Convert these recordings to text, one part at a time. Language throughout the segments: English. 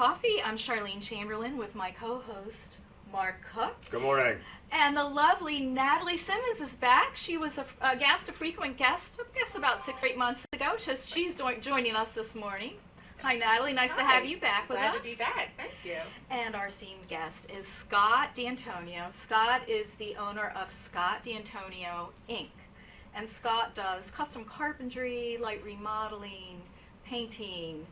Coffee. I'm Charlene Chamberlain with my co-host, Mark Cook. Good morning. And the lovely Natalie Simmons is back. She was a guest, a frequent guest, I guess about 6 or 8 months ago. She's joining us this morning. Hi, Natalie. Nice to have you back with us. Glad to be back. Thank you. And our esteemed guest is Scott D'Antonio. Scott is the owner of Scott D'Antonio, Inc. And Scott does custom carpentry, light remodeling, painting.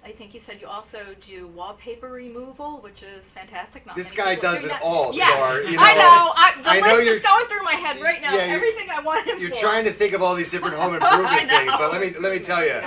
I think you said you also do wallpaper removal, which is fantastic. Not This many guy people are does doing it that. all, Yes, Star. You know, I know. I The know list you're- is going through my head right now. Yeah, Everything I want him You're for. trying to think of all these different home improvement I know. things, but let me tell you,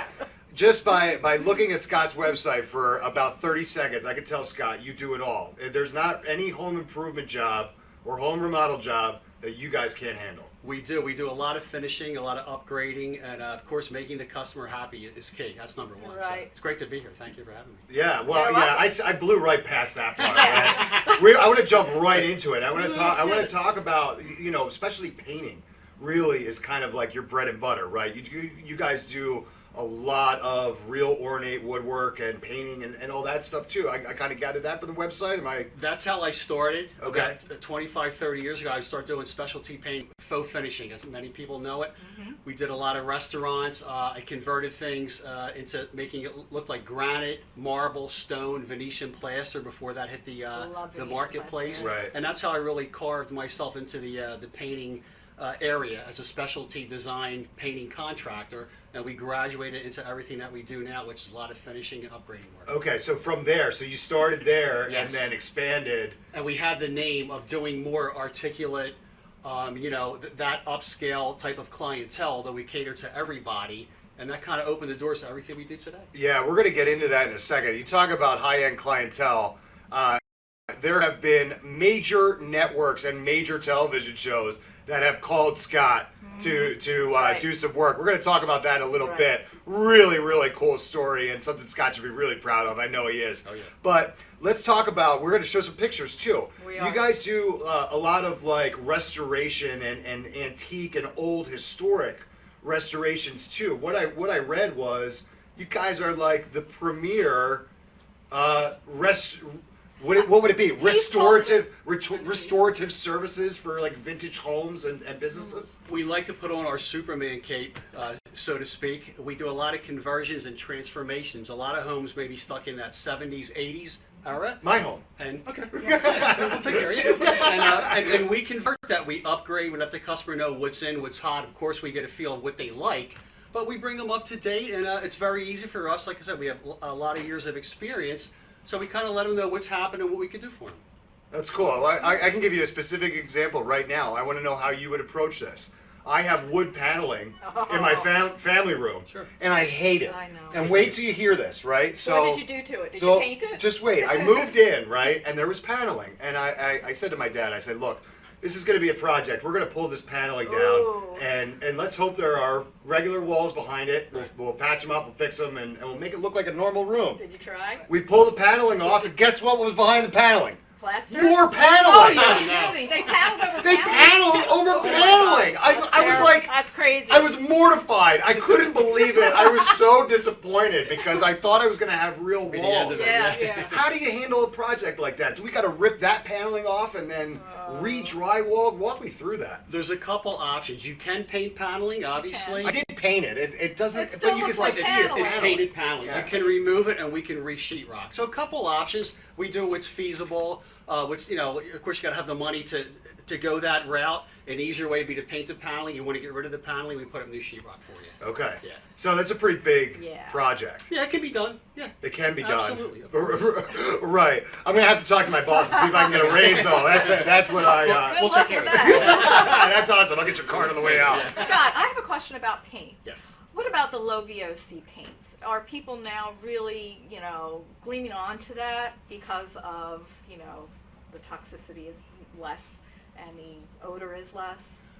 just by looking at Scott's website for about 30 seconds, I could tell Scott you do it all. There's not any home improvement job or home remodel job that you guys can't handle. We do. We do a lot of finishing, a lot of upgrading, and of course, making the customer happy is key. That's number one. Right. So it's great to be here. Thank you for having me. Yeah, well, You're yeah, I blew right past that part. Right? I want to jump right into it. I want to talk about, you know, especially painting. Really is kind of like your bread and butter, right? You guys do a lot of real ornate woodwork and painting and all that stuff too. I kind of gathered that from the website. Am I? That's how I started. Okay. About 25, 30 years ago, I started doing specialty paint, faux finishing, as many people know it. Mm-hmm. We did a lot of restaurants. I converted things into making it look like granite, marble, stone, Venetian plaster before that hit the Venetian marketplace. plaster. Right. And that's how I really carved myself into the painting area as a specialty design painting contractor. And we graduated into everything that we do now, which is a lot of finishing and upgrading work. Okay, so from there, so you started there Yes. and then expanded. And we had the name of doing more articulate, you know, that upscale type of clientele that we cater to everybody. And that kind of opened the doors to everything we do today. Yeah, we're going to get into that in a second. You talk about high-end clientele. There have been major networks and major television shows that have called Scott to right. do some work. We're going to talk about that in a little Right. bit. Really, really cool story and something Scott should be really proud of. I know he is. Oh, yeah. But let's talk about, we're going to show some pictures too. We You are. guys do a lot of like restoration and antique and old historic restorations too. What I read was you guys are like the premier what would it be? Restorative services for like vintage homes and businesses? We like to put on our Superman cape, so to speak. We do a lot of conversions and transformations. A lot of homes may be stuck in that 70s, 80s era. My home. And Okay. we'll take care of you. And we convert that. We upgrade. We let the customer know what's in, what's hot. Of course, we get a feel of what they like. But we bring them up to date, and it's very easy for us. Like I said, we have a lot of years of experience. So we kind of let them know what's happened and what we can do for them. That's cool. I can give you a specific example right now. I want to know how you would approach this. I have wood paneling in my family room, Sure. and I hate it. I know. And wait till you hear this, right? So what did you do to it? Did so you paint it? just wait. I moved in, right, and there was paneling, and I said to my dad, I said, look, this is going to be a project. We're going to pull this paneling down, Ooh. and let's hope there are regular walls behind it. We'll patch them up, we'll fix them, and we'll make it look like a normal room. Did you try? We pulled the paneling off, and guess what was behind the paneling? Plaster? More Oh, paneling! you're kidding. They paneled over They paneled over Oh my paneling! gosh, I that's was terrible. like, That's crazy. I was mortified. I couldn't believe it. I was so disappointed because I thought I was going to have real Be the end walls. of it, Yeah. How do you handle a project like that? Do we got to rip that paneling off and then re-drywall? Walk me through that. There's a couple options. You can paint paneling, obviously. I did paint it. It doesn't, It but still you can looks still like see paneling. It's painted paneling. Yeah. You can remove it and we can re-sheet rock. So a couple options. We do what's feasible. Which, you know, of course you got to have the money to go that route. An easier way would be to paint the paneling. You want to get rid of the paneling, we put up new sheetrock for you. Okay. Yeah. So that's a pretty big Yeah. project. Yeah, it can be done. Yeah. It can be done. Absolutely. Right. I'm going to have to talk to my boss and see if I can get a raise, though. That's what I... Good We'll luck take care with of it. that. That's awesome. I'll get your card on the way out. Yeah. Scott, I have a question about paint. Yes. What about the low VOC paints? Are people now really, you know, gleaming onto that because of, you know, the toxicity is less and the odor is less?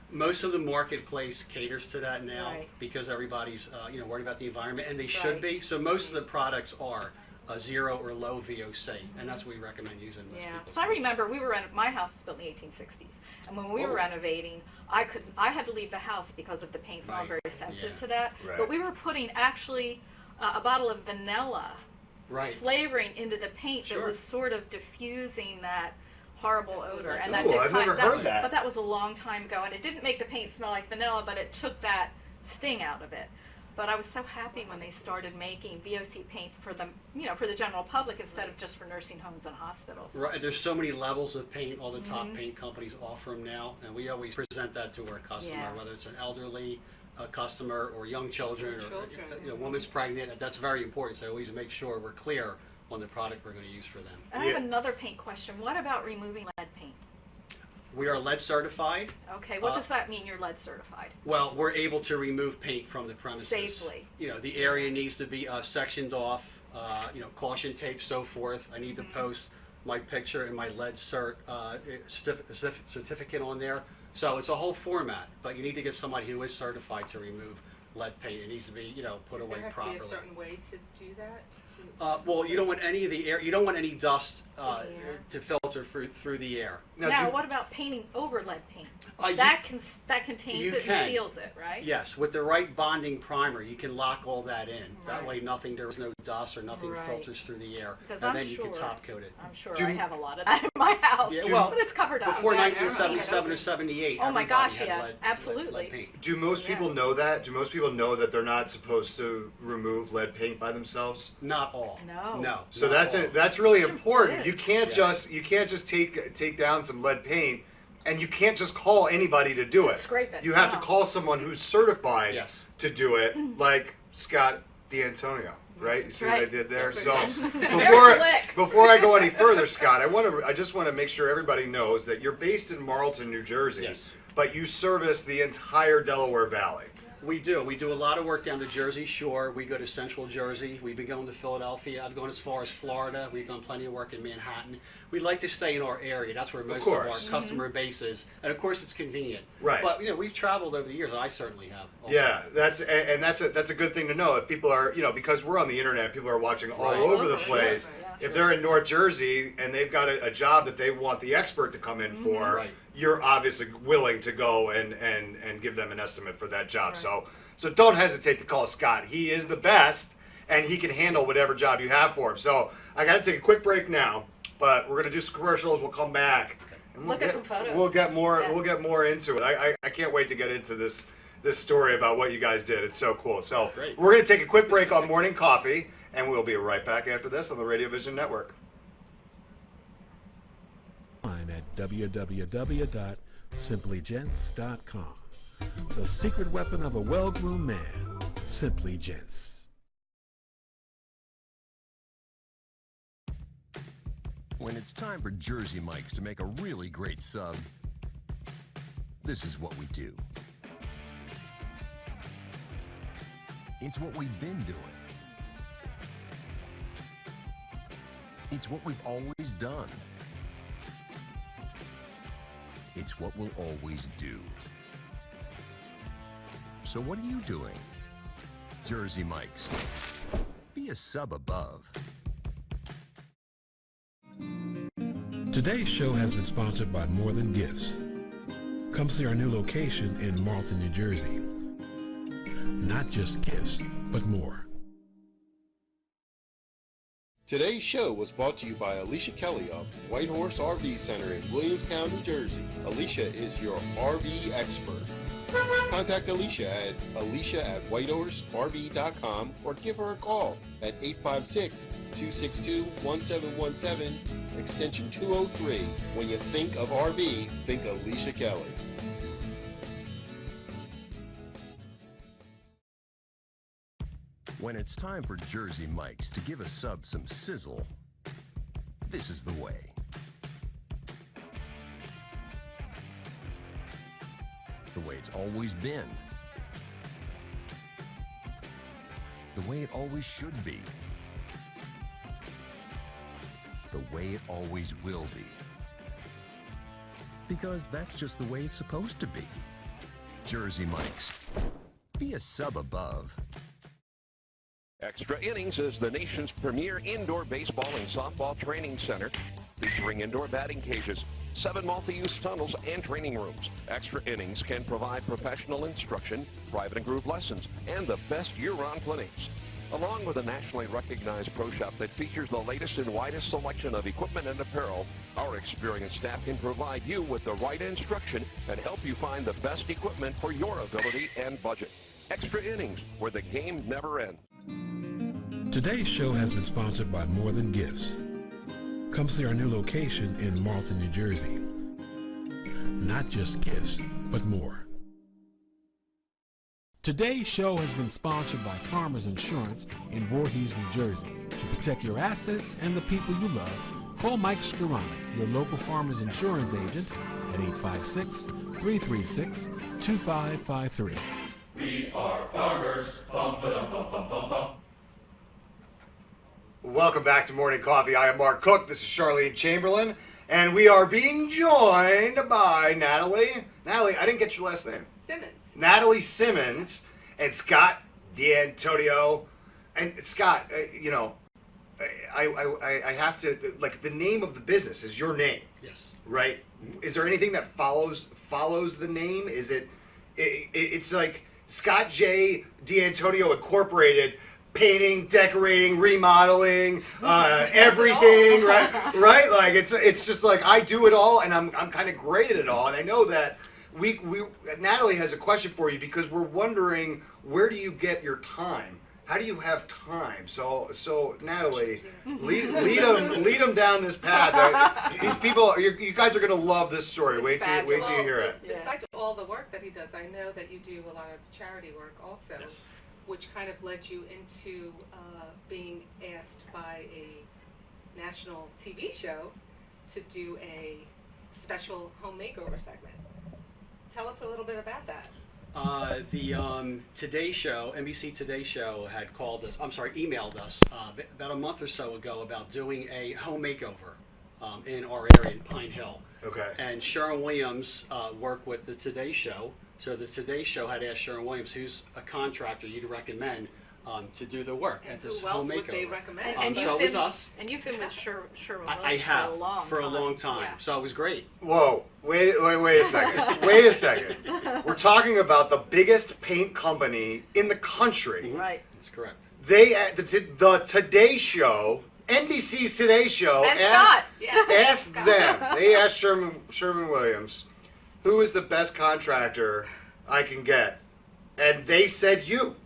Most of the marketplace caters to that now Right. because everybody's you know, worried about the environment, and they Right. should be. So most of the products are zero or low VOC, and that's what we recommend using. Most Yeah. people. So I remember we were my house was built in the 1860s, and when we were Oh. renovating, I had to leave the house because of the paint, so I'm Right. very sensitive Yeah. to that. Right. But we were putting actually a bottle of vanilla Right. flavoring into the paint Sure. that was sort of diffusing that horrible odor. And that Ooh, did I've never heard that. But that was a long time ago, and it didn't make the paint smell like vanilla, but it took that sting out of it. But I was so happy when they started making VOC paint for the, for the general public instead of just for nursing homes and hospitals. Right, there's so many levels of paint. All the top Mhm. paint companies offer them now, and we always present that to our customer, Yeah. whether it's an elderly customer or young children, or Children. a woman's pregnant. That's very important. So I always make sure we're clear on the product we're going to use for them. And I have Yeah. another paint question. What about removing lead paint? We are lead certified. Okay, what Uh, does that mean you're lead certified? Well, we're able to remove paint from the premises Safely. The area needs to be sectioned off. Caution tape, so forth. I need to Mhm. post my picture and my lead certificate on there. So it's a whole format, but you need to get somebody who is certified to remove lead paint. It needs to be, put away There has to properly. be a certain way to do that? Well, you don't want any of the air. You don't want any dust Yeah. to filter through the air. Now, do- what about painting over lead paint? You- That contains you it can. and seals it, right? Yes, with the right bonding primer, you can lock all that in. That Right. way, there's no dust or nothing Right. filters through the air, Because and I'm then you can sure- top coat it. I'm sure Do- I have a lot of that in my house. Yeah, well, but it's covered up. Before Yeah, 1977 or 78, Oh my everybody gosh, had yeah, lead absolutely. paint. Do most Yeah. people know that? Do most people know that they're not supposed to remove lead paint by themselves? Not all. No. No. So not all. that's really Sure important. is. You can't Yes. just take down some lead paint, and you can't just call anybody to do it. Just scrape it. You have to No. call someone who's certified Yes. to do it, like Scott D'Antonio, right? You see what I Right. did there? Very So good. before Very slick. before I go any further, Scott, I just want to make sure everybody knows that you're based in Marlton, New Jersey, Yes. but you service the entire Delaware Valley. We do. We do a lot of work down the Jersey Shore. We go to Central Jersey. We've been going to Philadelphia. I've gone as far as Florida. We've done plenty of work in Manhattan. We like to stay in our area. That's where most of our course. customer base is. And of course, it's convenient. Right. But we've traveled over the years. I certainly have. also. Yeah, that's a good thing to know. If people are, because we're on the internet, people are watching all Right. over the Sure, place. yeah, If sure. they're in North Jersey and they've got a job that they want the expert to come in for, Right. you're obviously willing to go and give them an estimate for that job. Right. So don't hesitate to call Scott. He is the best, and he can handle whatever job you have for him. So I got to take a quick break now, but we're gonna do some commercials. We'll come back. And Look at some photos. We'll get more. Yeah. We'll get more into it. I can't wait to get into this story about what you guys did. It's so cool. So Great. we're going to take a quick break on morning coffee, and we'll be right back after this on the Radio Vision Network. At www.simplygents.com. The secret weapon of a well-groomed man, Simply Gents. When it's time for Jersey Mike's to make a really great sub, this is what we do. It's what we've been doing. It's what we've always done. It's what we'll always do. So what are you doing? Jersey Mike's. Be a sub above. Today's show has been sponsored by More Than Gifts. Come see our new location in Marlton, New Jersey. Not just gifts, but more. Today's show was brought to you by Alicia Kelly of White Horse RV Center in Williamstown, New Jersey. Alicia is your RV expert. Contact Alicia at alicia@whitehorserv.com or give her a call at 856-262-1717, extension 203. When you think of RV, think Alicia Kelly. When it's time for Jersey Mike's to give a sub some sizzle, this is the way. The way it's always been. The way it always should be. The way it always will be. Because that's just the way it's supposed to be. Jersey Mike's. Be a sub above. Extra Innings is the nation's premier indoor baseball and softball training center, featuring indoor batting cages, 7 multi-use tunnels, and training rooms. Extra Innings can provide professional instruction, private and group lessons, and the best year-round clinics. Along with a nationally recognized pro shop that features the latest and widest selection of equipment and apparel, our experienced staff can provide you with the right instruction and help you find the best equipment for your ability and budget. Extra Innings, where the game never ends. Today's show has been sponsored by More Than Gifts. Come see our new location in Marlton, New Jersey. Not just gifts, but more. Today's show has been sponsored by Farmers Insurance in Voorhees, New Jersey. To protect your assets and the people you love, call Mike Skoranek, your local Farmers Insurance agent, at 856-336-2553. We are farmers. Bum, ba-dum, bum, bum, bum, bum. Welcome back to Morning Coffee. I am Mark Cook. This is Charlene Chamberlain. And we are being joined by Natalie. Natalie, I didn't get your last name. Simmons. Natalie Simmons and Scott D'Antonio. And Scott, you know, I have to, like, the name of the business is your name. Yes. Right? Is there anything that follows the name? Is it's like Scott J. D'Antonio Incorporated, painting, decorating, remodeling, everything, right? Right? Like it's just like I do it all, and I'm kind of great at it all. And I know that we Natalie has a question for you because we're wondering, where do you get your time? How do you have time? So Natalie, lead them down this path. These people, you guys are gonna love this story. Wait till you hear it. Besides all the work that he does, I know that you do a lot of charity work also, Yes. which kind of led you into being asked by a national TV show to do a special home makeover segment. Tell us a little bit about that. The Today Show, NBC Today Show, had emailed us about a month or so ago about doing a home makeover in our area in Pine Hill. Okay. And Sharon Williams worked with the Today Show, so the Today Show had asked Sharon Williams, who's a contractor you'd recommend to do the work And at this who home else would they makeover. recommend? So it was us. And you've been with Sherwin I Williams have for a long time. time, Yeah. so it was great. Whoa, wait a second. Wait a second. We're talking about the biggest paint company in the country. Right. That's correct. They the Today Show, NBC's Today Show, And Scott. asked them. They asked Sherwin Williams, who is the best contractor I can get, and they said you.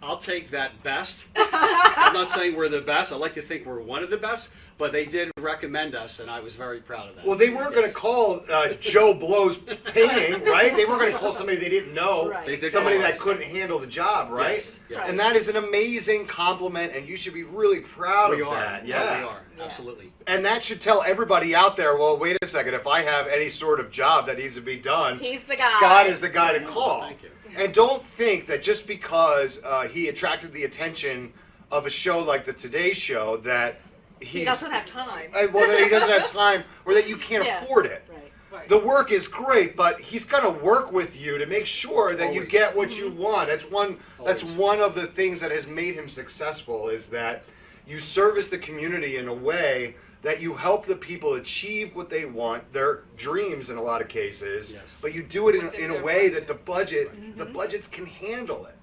I'll take that best. I'm not saying we're the best. I like to think we're one of the best, but they did recommend us, and I was very proud of that. Well, they weren't going to call Joe Blow's Painting, right? They weren't going to call somebody they didn't know, Right. They did somebody call us. that couldn't handle the job, right? Yes, yes. And that is an amazing compliment, and you should be really proud We of are. that. Oh, Yeah. we are. Yeah. Absolutely. And that should tell everybody out there, well, wait a second, if I have any sort of job that needs to be done, He's the guy. Scott is the guy to call. Thank you. And don't think that just because he attracted the attention of a show like the Today Show that He doesn't have time. well, that he doesn't have time or that you can't Yeah. afford it. Right. Right. The work is great, but he's going to work with you to make sure that you Always. get what you want. That's one Always. of the things that has made him successful is that you service the community in a way that you help the people achieve what they want, their dreams in a lot of cases, Yes. but you do it Within in a their way budget. that the budgets can handle it.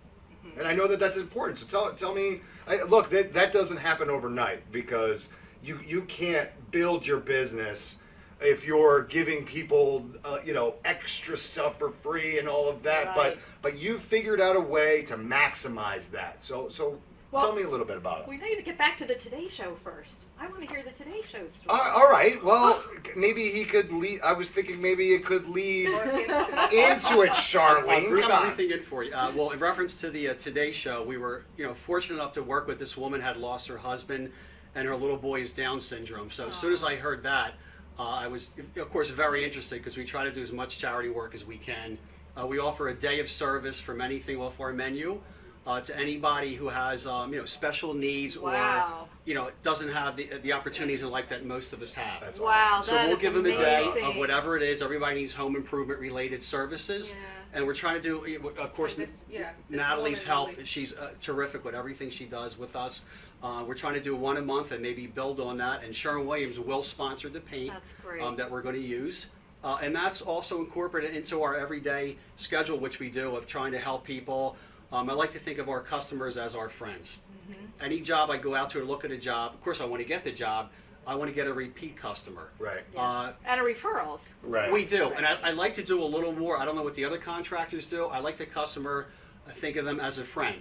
And I know that that's important. So tell me, look, that doesn't happen overnight because you can't build your business if you're giving people, extra stuff for free and all of that. Right. But you figured out a way to maximize that. So Well, tell me a little bit about it. We need to get back to the Today Show first. I want to hear the Today Show story. All right. Well, maybe he could lead. I was thinking maybe it could lead Or into into it, I'll Charlene. group Come on. everything in for you. Well, in reference to the Today Show, we were, fortunate enough to work with this woman had lost her husband and her little boy's Down syndrome. So as soon as I heard that, I was, of course, very interested because we try to do as much charity work as we can. We offer a day of service from anything off our menu to anybody who has, special needs Wow. or, doesn't have the opportunities in life that most of us have. That's Wow, awesome. So that we'll is give them a day amazing. of whatever it is. Everybody needs home improvement related services. Yeah. And we're trying to do, of course, This Natalie's woman help. really- She's terrific with everything she does with us. We're trying to do one a month and maybe build on that. And Sharon Williams will sponsor the paint That's great. that we're going to use. And that's also incorporated into our everyday schedule, which we do of trying to help people. I like to think of our customers as our friends. any job I go out to or look at a job, of course I want to get the job. I want to get a repeat customer. Right. Yes. And a referrals. Right. We do, and I like to do a little more. I don't know what the other contractors do. I like the customer, think of them as a friend.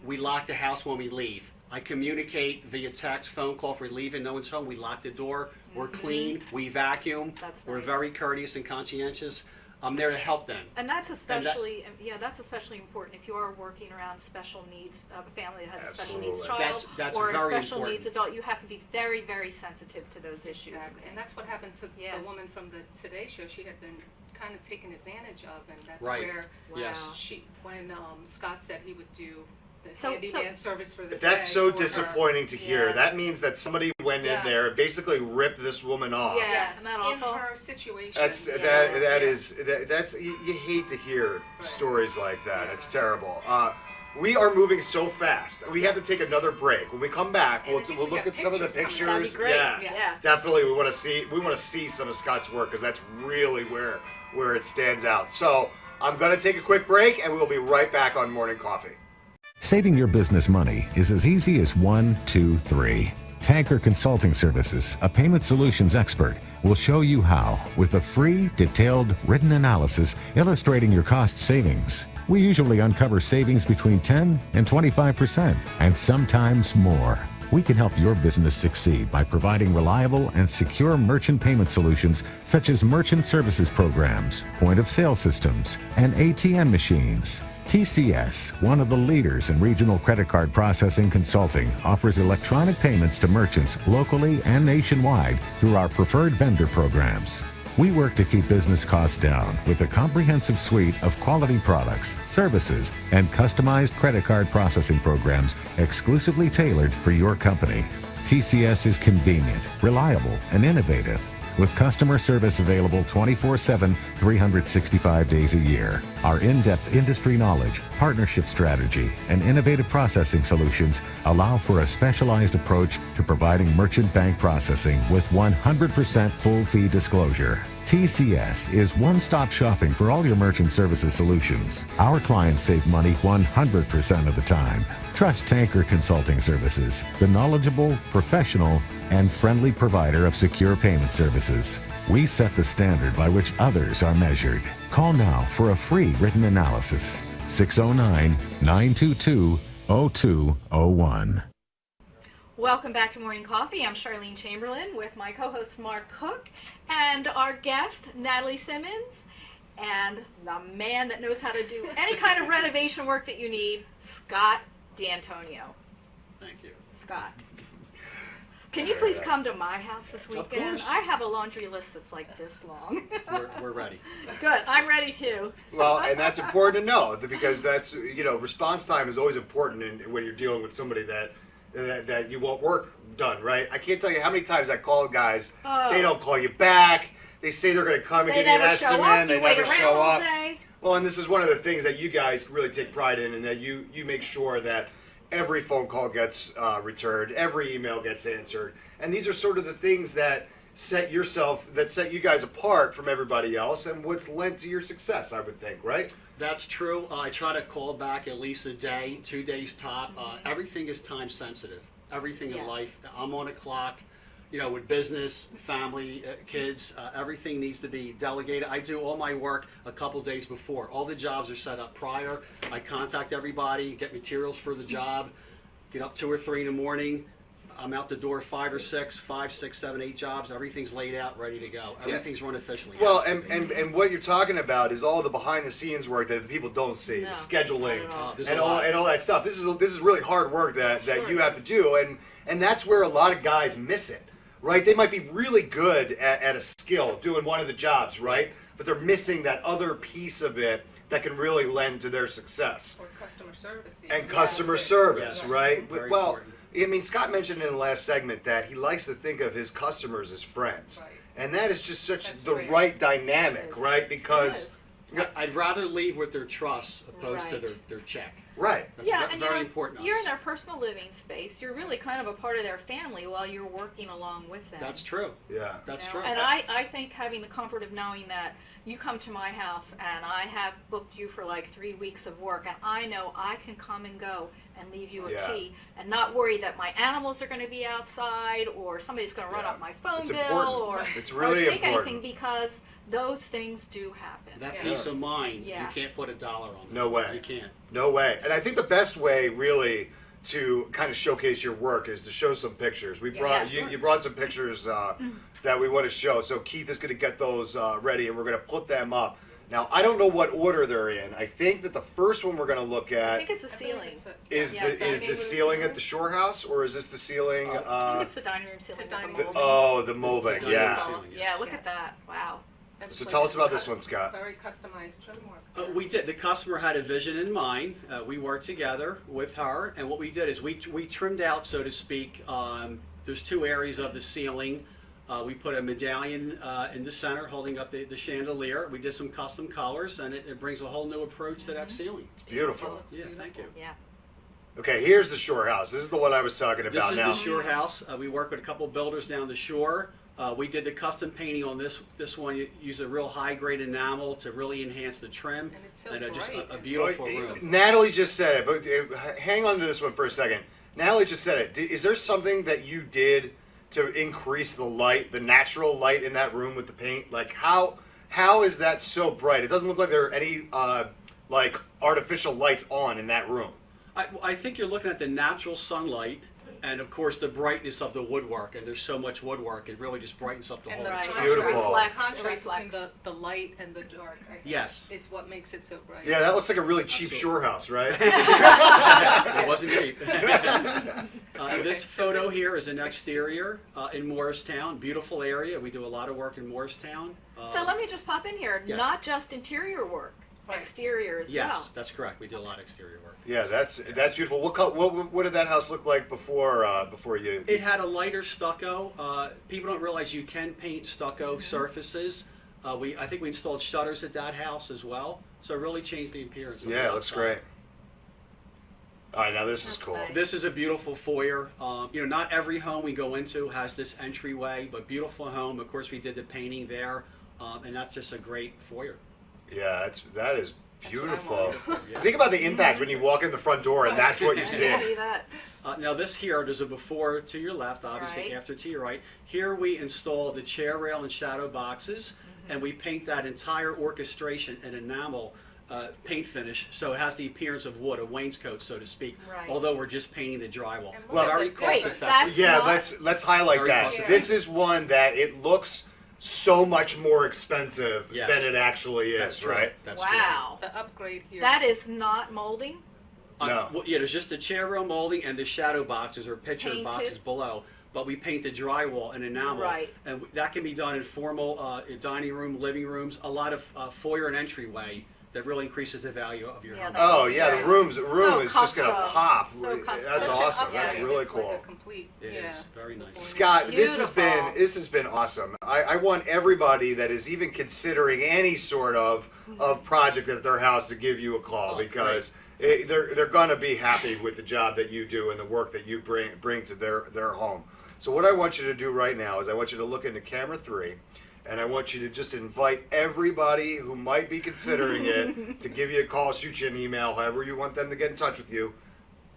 We lock the house when we leave. I communicate via text, phone call. If we're leaving, no one's home, we lock the door. We're clean, we vacuum. That's We're nice. very courteous and conscientious. I'm there to help them. And that's especially, that's especially important if you are working around special needs, a family that has a special needs Absolutely. child That's or a very special important. needs adult. You have to be very, very sensitive to those issues. Exactly, and that's what happened to Yeah. the woman from the Today Show. She had been kind of taken advantage of, and that's Right. where Yes. when Scott said he would do the So- handyman service for the That's day so for her. disappointing to hear. Yeah. That means that somebody went Yeah. in there and basically ripped this woman off. Yeah. Yes, Isn't that in awful? her situation. That's Yeah. that's you hate to hear Right. stories like that. Yeah. It's terrible. We are moving so fast. We have to take another break. When we come back, And I think we'll we look got at some of the pictures coming. pictures. That'd be great. Yeah, Yeah. definitely. We want to see some of Scott's work because that's really where it stands out. So I'm gonna take a quick break and we'll be right back on Morning Coffee. Saving your business money is as easy as 1, 2, 3. Tanker Consulting Services, a payment solutions expert, will show you how with a free, detailed, written analysis illustrating your cost savings. We usually uncover savings between 10 and 25%, and sometimes more. We can help your business succeed by providing reliable and secure merchant payment solutions such as merchant services programs, point of sale systems, and ATM machines. TCS, one of the leaders in regional credit card processing consulting, offers electronic payments to merchants locally and nationwide through our preferred vendor programs. We work to keep business costs down with a comprehensive suite of quality products, services, and customized credit card processing programs exclusively tailored for your company. TCS is convenient, reliable, and innovative, with customer service available 24/7, 365 days a year. Our in-depth industry knowledge, partnership strategy, and innovative processing solutions allow for a specialized approach to providing merchant bank processing with 100% full fee disclosure. TCS is one-stop shopping for all your merchant services solutions. Our clients save money 100% of the time. Trust Tanker Consulting Services, the knowledgeable, professional, and friendly provider of secure payment services. We set the standard by which others are measured. Call now for a free written analysis. 609-922-0201. Welcome back to Morning Coffee. I'm Charlene Chamberlain with my co-host Mark Cook and our guest Natalie Simmons and the man that knows how to do any kind of renovation work that you need, Scott D'Antonio. Thank you. Scott, can you please come to my house this weekend? course. I have a laundry list that's like this long. We're ready. Good, I'm ready too. Well, and that's important to know because that's response time is always important when you're dealing with somebody that you want work done, right? I can't tell you how many times I call guys. Oh. They don't call you back. They say they're going to come and They give you an never show estimate. up. They You wait never around show all up. day. Well, and this is one of the things that you guys really take pride in, and that you make sure that every phone call gets returned, every email gets answered, and these are sort of the things that set you guys apart from everybody else, and what's led to your success, I would think, right? That's true. I try to call back at least a day, 2 days top. Everything is time sensitive. Everything in Yes. life. I'm on a clock, with business, family, kids. Everything needs to be delegated. I do all my work a couple days before. All the jobs are set up prior. I contact everybody, get materials for the job, get up 2 or 3 in the morning. I'm out the door 5 or 6, 5, 6, 7, 8 jobs. Everything's laid out, ready to go. Everything's run efficiently. Well, Has to be. and what you're talking about is all the behind the scenes work that people don't see, No, scheduling not at all. There's and a all lot. that stuff. This is really hard work that Sure you have to is. do, and that's where a lot of guys miss it, right? They might be really good at a skill doing one of the jobs, right? But they're missing that other piece of it that can really lend to their success. Or customer service. And even. customer Yes. service, Yes. right? Very Well, important. I mean, Scott mentioned in the last segment that he likes to think of his customers as friends. Right. And that is just such That's the great. right dynamic, It is. right? Because It is. I'd rather leave with their trust opposed to Right. their check. Right. That's Yeah, ve- and very you're, important to you're us. in their personal living space. You're really kind of a part of their family while you're working along with them. That's true. Yeah. That's You know? true. And I think having the comfort of knowing that you come to my house and I have booked you for like 3 weeks of work, and I know I can come and go and leave you a Yeah. key and not worry that my animals are going to be outside or somebody's going to run Yeah. up my phone It's bill important. or, It's really or take important. anything, because those things do happen. That Yeah. peace of mind, Yeah. you can't put a dollar on it. No way. You can't. No way. And I think the best way, really, to kind of showcase your work is to show some pictures. We brought Yes. you brought some pictures that we want to show. So Keith is going to get those ready, and we're going to put them up. Now, I don't know what order they're in. I think that the first one we're going to look I at think it's the I believe ceiling. it's a- is Yeah, the dining room ceiling ceiling. at the Shore House, or is this the ceiling? I think it's the dining room ceiling. It's a with dining the room. molding. The molding. Dining room Yeah. ceiling, yes. Yeah, look Yes. at that. Wow. and So like tell us it's about this cut- one, Scott. Very customized trim work. We did. The customer had a vision in mind. We worked together with her, and what we did is we trimmed out, so to speak. There's 2 areas of the ceiling. We put a medallion in the center holding up the chandelier. We did some custom colors, and it brings a whole new approach to that ceiling. It's beautiful. Looks Yeah, thank you. Yeah. Okay, here's the Shore House. This is the one I was talking This about is now. the Shore House. We work with a couple builders down the shore. We did the custom painting on this one. You use a real high-grade enamel to really enhance the trim. And it's so Just bright. a beautiful Oh, room. Natalie just said it, but hang on to this one for a second. Natalie just said it. Is there something that you did to increase the light, the natural light in that room with the paint? Like how is that so bright? It doesn't look like there are any like artificial lights on in that room. I think you're looking at the natural sunlight and, of course, the brightness of the woodwork. And there's so much woodwork, it really just brightens up the And whole the Right. experience. Beautiful. Reflects, contrast between reflects. the light and the dark, I think, Yes. is what makes it so bright. Yeah, that looks like a really cheap Absolutely. Shore House, right? It wasn't cheap. This so photo this here is is an exterior in Morristown. Beautiful area. We do a lot of work in Morristown. So let me just pop in here. Yes. Not just interior work, Right. exterior as Yes, well. that's correct. We do a lot of exterior work. Yeah, that's beautiful. What did that house look like before you? It had a lighter stucco. People don't realize you can paint stucco surfaces. I think we installed shutters at that house as well. So it really changed the appearance of the Yeah, it looks outside. great. All right, now this is That's cool. nice. This is a beautiful foyer. Not every home we go into has this entryway, but beautiful home. Of course, we did the painting there, and that's just a great foyer. Yeah, that is That's what I beautiful. want. Yeah. Think about the impact when you walk in the front door and that's what you see. See that? Now this here, there's a before to your left, obviously Right. after to your right. Here we install the chair rail and shadow boxes, and we paint that entire orchestration in enamel paint finish, so it has the appearance of wood, a wainscot, so to speak. Right. Although we're just painting the drywall. And look Well, at very the cost Wait, effective. that's Yeah, not- let's highlight Very that. cost-effective. This is one that it looks so much more expensive Yes. than it actually is, That's right? That's Wow. The upgrade here. That is not molding. No. Well, yeah, there's just the chair rail molding and the shadow boxes or picture Painted. boxes below. But we paint the drywall and enamel. Right. And that can be done in formal dining room, living rooms, a lot of foyer and entryway that really increases the value of your Yeah, home. that's Oh yeah, the nice. room So is just gonna custom. pop. So custom. That's Such an awesome. upgrade. That's really It's like cool. a complete, It is yeah. very nice. Scott, this has Beautiful. been awesome. I want everybody that is even considering any sort of project at their house to give you a call Oh, because they're gonna be happy with the job that you do and the work that you bring to their home. So what I want you to do right now is I want you to look into camera 3. And I want you to just invite everybody who might be considering it to give you a call, shoot you an email, however you want them to get in touch with you.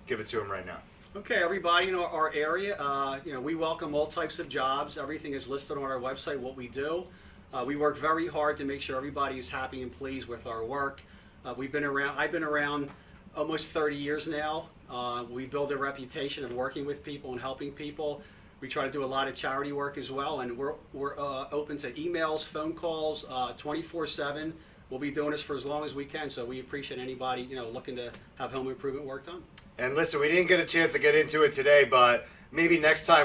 Give it to them right now. Okay, everybody in our area, we welcome all types of jobs. Everything is listed on our website, what we do. We work very hard to make sure everybody is happy and pleased with our work. I've been around almost 30 years now. We build a reputation of working with people and helping people. We try to do a lot of charity work as well, and we're open to emails, phone calls, 24/7. We'll be doing this for as long as we can, so we appreciate anybody looking to have home improvement work done. And listen, we didn't get a chance to get into it today, but maybe next time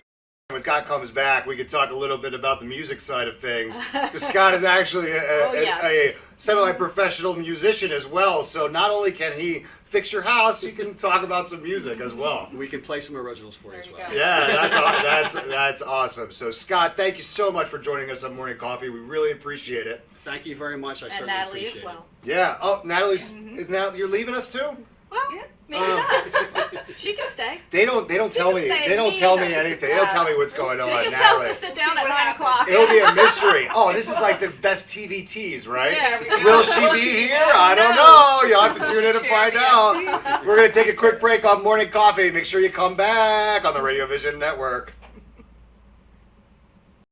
when Scott comes back, we could talk a little bit about the music side of things. Because Scott is actually a semi-professional musician as well, so not only can he fix your house, he can talk about some music as well. We can play some originals for you as There well. you go. Yeah, that's awesome. So Scott, thank you so much for joining us on Morning Coffee. We really appreciate it. Thank you very much. I And certainly Natalie appreciate as well. Yeah. Oh, Natalie's is now you're leaving us too? Well, Yeah. Maybe not. She can stay. They don't tell can me. stay. They don't Me tell me either. anything. They don't tell me what's going They on. just tell us Natalie. to sit down See at what 9 happens. o'clock. It'll be a mystery. Oh, this is like the best TV tease, right? Yeah, we go. Will she be here? I don't know. You'll have to tune in to find out. We're going to take a quick break on Morning Coffee. Make sure you come back on the Radio Vision Network.